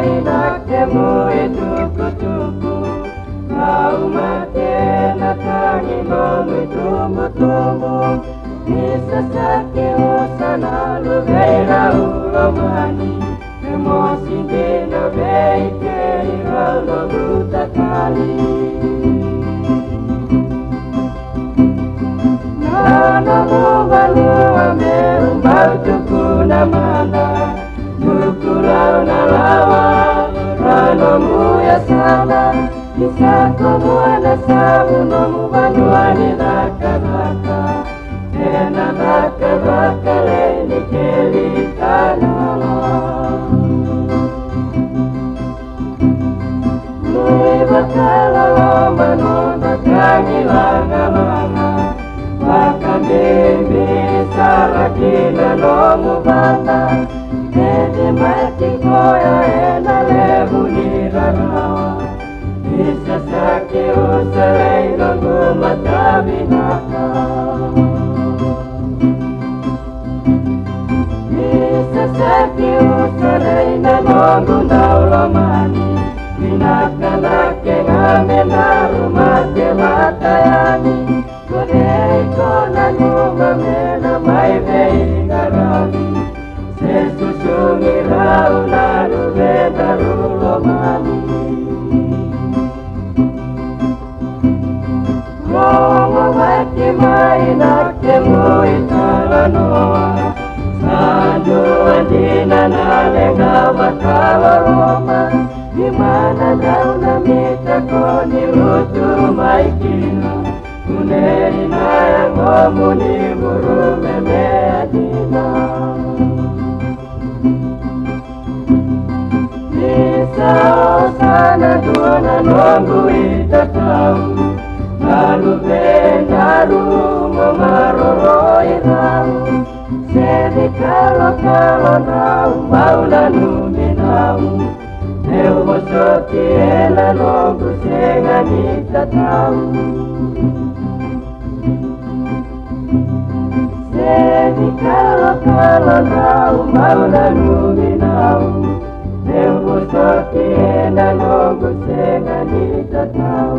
inakemu itukutuku Kau matena tangi nomu tumbu-tumbu Bisa saki usana lubeira ulomani Emosi dina beike irauno buta kali Nana mubanu amerumbau tuku namana Nukulau nalawa Rano muya sana Bisa komuana samu nomu banuani raka-raka Ena raka-raka leni keli tanala Nui batala loma nona kangi langa-langa Bahkan demi sarakina nomu bata Ede mati koya ena lebu nirarawa Bisa saki usalay nunggu mata binaka Bisa saki usalay na nunggu naulamani Binaka laki ngamen na rumati matayani Kunei konan umamen na may veingarani Sesusungi raunan ubedarulomani Momo baki mainakemu italanoa Sandu andina nalenga bakala Roma Dimana daw namita ko ni Rutu maikina Kuneri na yang homo ni buru meme adina Bisa sana duna nunggu itatau Lalu benaru memaroro irau Sedi kalau nau mau lanu minau Eu mostrou que ela logo chega e tatau Sedi kalau nau mau lanu minau Eu mostrou que ela logo chega e tatau